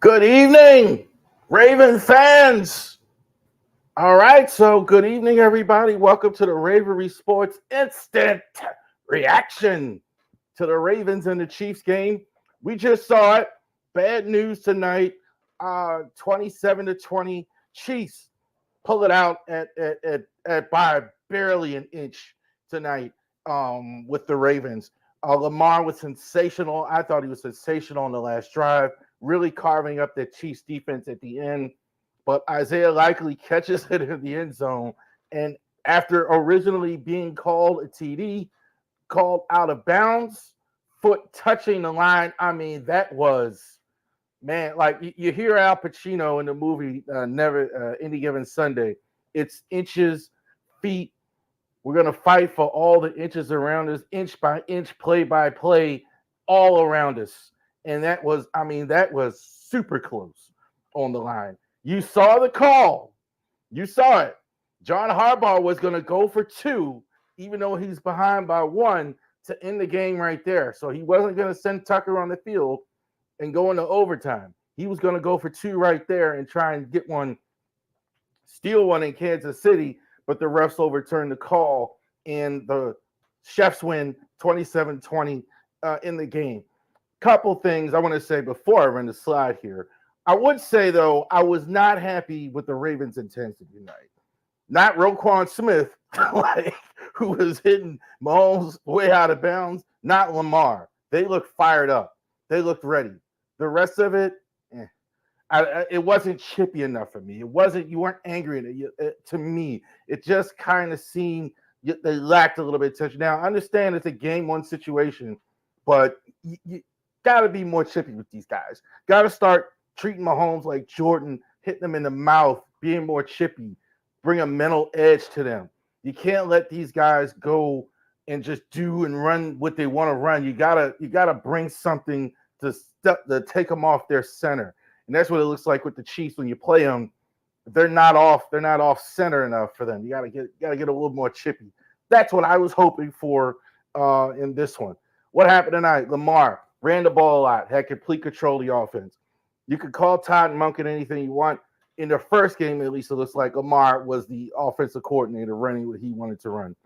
Good evening, Raven fans. All right, so good evening, everybody. Welcome to the Ravery Sports Instant Reaction to the Ravens and the Chiefs game. We just saw it. Bad news tonight. 27-20. Chiefs pull it out at by barely an inch tonight with the Ravens. Lamar was sensational. I thought he was sensational on the last drive, really carving up the Chiefs defense at the end. But Isaiah Likely catches it in the end zone. And after originally being called a TD, called out of bounds, foot touching the line. I mean, that was, man, like you hear Al Pacino in the movie Never Any Given Sunday. It's inches, feet. We're going to fight for all the inches around us, inch by inch, play by play, all around us. And that was super close on the line. You saw the call. You saw it. John Harbaugh was going to go for two, even though he's behind by one, to end the game right there. So he wasn't going to send Tucker on the field and go into overtime. He was going to go for two right there and try and get one, steal one in Kansas City, but the refs overturned the call, and the Chefs win 27-20 in the game. Couple things I want to say before I run the slide here. I would say, though, I was not happy with the Ravens' intensity tonight. Not Roquan Smith, who was hitting Mahomes way out of bounds. Not Lamar. They looked fired up. They looked ready. The rest of it, it wasn't chippy enough for me. It wasn't. You weren't angry at it. To me, it just kind of seemed they lacked a little bit of touch. Now, I understand it's a game-one situation, but you got to be more chippy with these guys. Got to start treating Mahomes like Jordan, hitting them in the mouth, being more chippy, bring a mental edge to them. You can't let these guys go and just do and run what they want to run. You gotta bring something to take them off their center. And that's what it looks like with the Chiefs when you play them. They're not off center enough for them. You gotta get a little more chippy. That's what I was hoping for in this one. What happened tonight? Lamar ran the ball a lot, had complete control of the offense. You could call Todd Monken anything you want. In the first game, at least, it looks like Lamar was the offensive coordinator running what he wanted to run.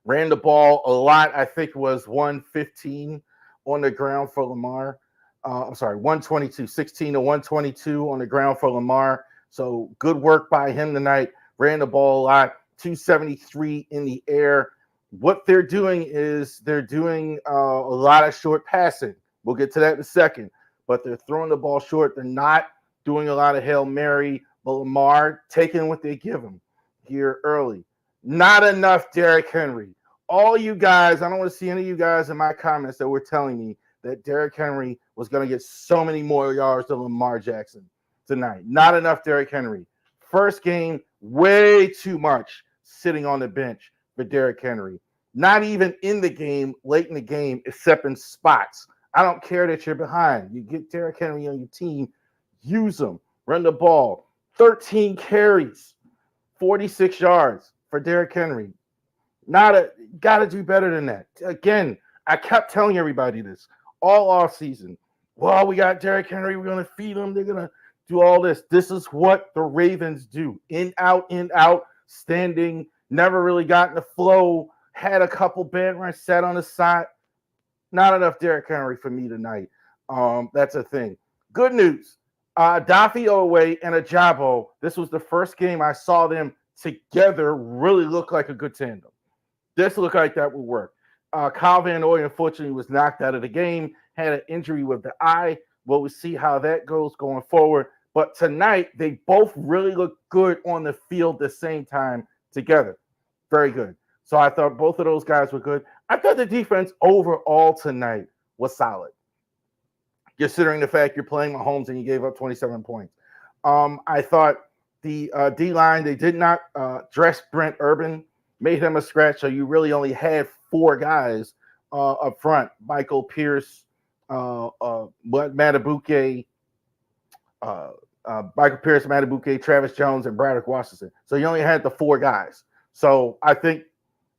Ran the ball a lot. I think it was 115 on the ground for Lamar. 122, 16 to 122 on the ground for Lamar. So good work by him tonight. Ran the ball a lot. 273 in the air. What they're doing is they're doing a lot of short passing. We'll get to that in a second. But they're throwing the ball short. They're not doing a lot of Hail Mary. But Lamar taking what they give him here early. Not enough Derrick Henry. All you guys, I don't want to see any of you guys in my comments that were telling me that Derrick Henry was going to get so many more yards than Lamar Jackson tonight. Not enough Derrick Henry. First game, way too much sitting on the bench for Derrick Henry. Not even in the game, late in the game, except in spots. I don't care that you're behind. You get Derrick Henry on your team, use him, run the ball. 13 carries, 46 yards for Derrick Henry. Got to do better than that. Again, I kept telling everybody this all off season. Well, we got Derrick Henry. We're going to feed him. They're going to do all this. This is what the Ravens do. In, out, standing, never really got in the flow, had a couple bad runs, sat on the side. Not enough Derrick Henry for me tonight. That's a thing. Good news. Daffy Oweh and Ajabo, this was the first game I saw them together really look like a good tandem. This looked like that would work. Kyle Van Noy, unfortunately, was knocked out of the game, had an injury with the eye. Well, we'll see how that goes going forward. But tonight, they both really looked good on the field at the same time together. Very good. So I thought both of those guys were good. I thought the defense overall tonight was solid, considering the fact you're playing Mahomes and you gave up 27 points. I thought the D-line, they did not dress Brent Urban, made him a scratch, so you really only had four guys up front. Michael Pierce, Matabuke, Travis Jones, and Braddock Washington. So you only had the four guys. So I think,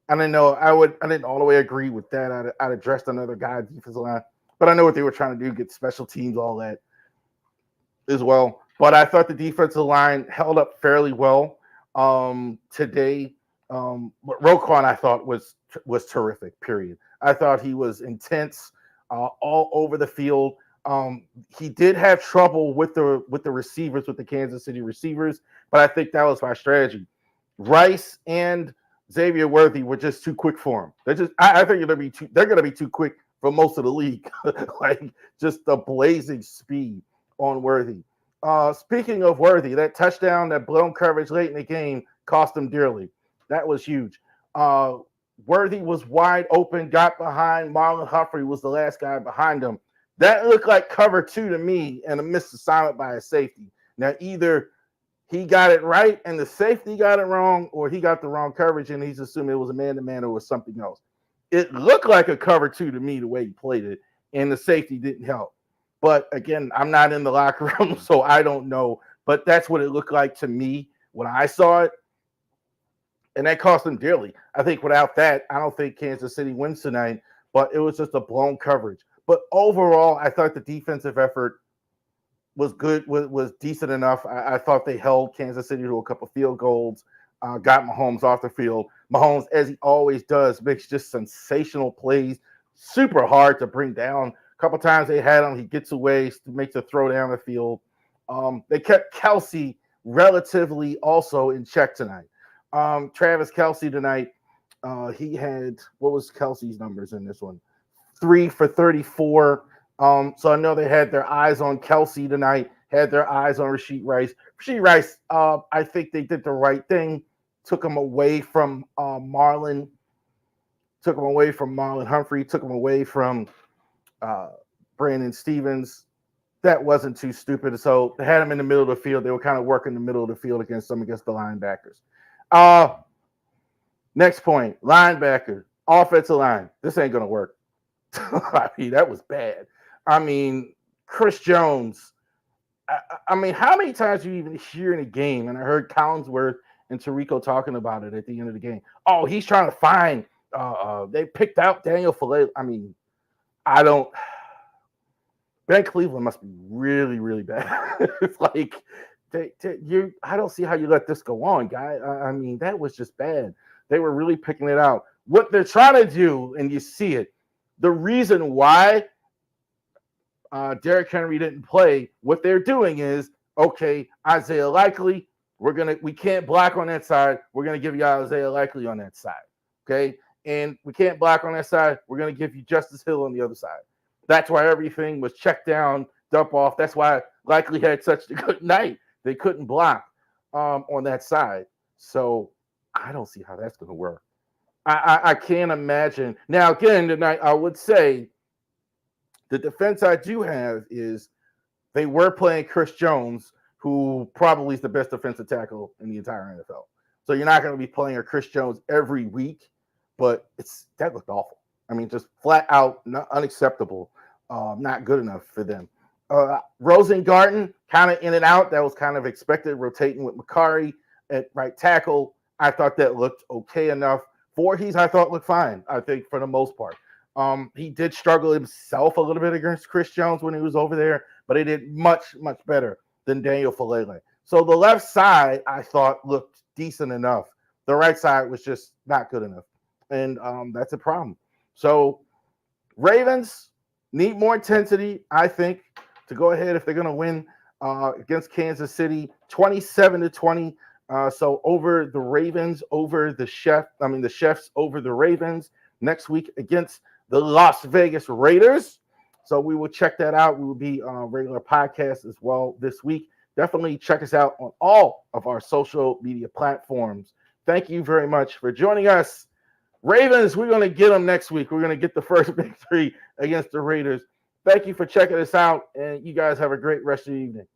I didn't know, I didn't all the way agree with that. I'd have dressed another guy defensive line, but I know what they were trying to do, get special teams, all that. as well. But I thought the defensive line held up fairly well today. But Roquan, I thought was terrific. Period. I thought he was intense all over the field. He did have trouble with the receivers, with the Kansas City receivers, but I think that was my strategy. Rice and Xavier Worthy were just too quick for him. I think they're gonna be too quick for most of the league. Like just the blazing speed on Worthy. Speaking of Worthy, that touchdown, that blown coverage late in the game cost him dearly. That was huge. Worthy was wide open, got behind. Marlon Humphrey was the last guy behind him. That looked like cover two to me and a missed assignment by a safety. Now, either he got it right and the safety got it wrong, or he got the wrong coverage and he's assuming it was a man-to-man or was something else. It looked like a cover two to me the way he played it, and the safety didn't help. But again, I'm not in the locker room, so I don't know. But that's what it looked like to me when I saw it. And that cost them dearly. I think without that, I don't think Kansas City wins tonight, but it was just a blown coverage. But overall, I thought the defensive effort was good, was decent enough. I thought they held Kansas City to a couple field goals, got Mahomes off the field. Mahomes, as he always does, makes just sensational plays, super hard to bring down. A couple times they had him, he gets away, makes a throw down the field. They kept Kelsey relatively also in check tonight. Travis Kelsey tonight, he had, what was Kelsey's numbers in this one? 3 for 34. So I know they had their eyes on Kelsey tonight, had their eyes on Rashid Rice. Rashid Rice, I think they did the right thing, took him away from Marlon Humphrey, took him away from Brandon Stevens. That wasn't too stupid. So they had him in the middle of the field. They were kind of working the middle of the field against the linebackers. Next point, linebacker, offensive line. This ain't going to work. I mean, that was bad. I mean, Chris Jones. I mean, how many times do you even hear in a game? And I heard Collinsworth and Tirico talking about it at the end of the game. Oh, he's trying to find. They picked out Daniel Filet. I mean, I don't. Ben Cleveland must be really, really bad. It's like I don't see how you let this go on, guy. I mean, that was just bad. They were really picking it out. What they're trying to do, and you see it. The reason why Derrick Henry didn't play, what they're doing is, okay, Isaiah Likely, we can't block on that side. We're gonna give you Isaiah Likely on that side, okay? And we can't block on that side. We're gonna give you Justice Hill on the other side. That's why everything was checked down, dump off. That's why Likely had such a good night. They couldn't block on that side. So I don't see how that's gonna work. I can't imagine. Now, again, tonight, I would say the defense I do have is they were playing Chris Jones, who probably is the best defensive tackle in the entire NFL. So you're not going to be playing a Chris Jones every week, but that looked awful. I mean, just flat out unacceptable, not good enough for them. Rosengarten, kind of in and out. That was kind of expected, rotating with Makari at right tackle. I thought that looked okay enough. Voorhees, I thought, looked fine, I think, for the most part. He did struggle himself a little bit against Chris Jones when he was over there, but he did much, much better than Daniel Falele. So the left side, I thought, looked decent enough. The right side was just not good enough, and that's a problem. So Ravens need more intensity, I think, to go ahead if they're going to win against Kansas City, 27-20. So over the Ravens, over the Chefs over the Ravens next week against the Las Vegas Raiders. So we will check that out. We will be on a regular podcast as well this week. Definitely check us out on all of our social media platforms. Thank you very much for joining us. Ravens, we're going to get them next week. We're going to get the first victory against the Raiders. Thank you for checking us out, and you guys have a great rest of the evening.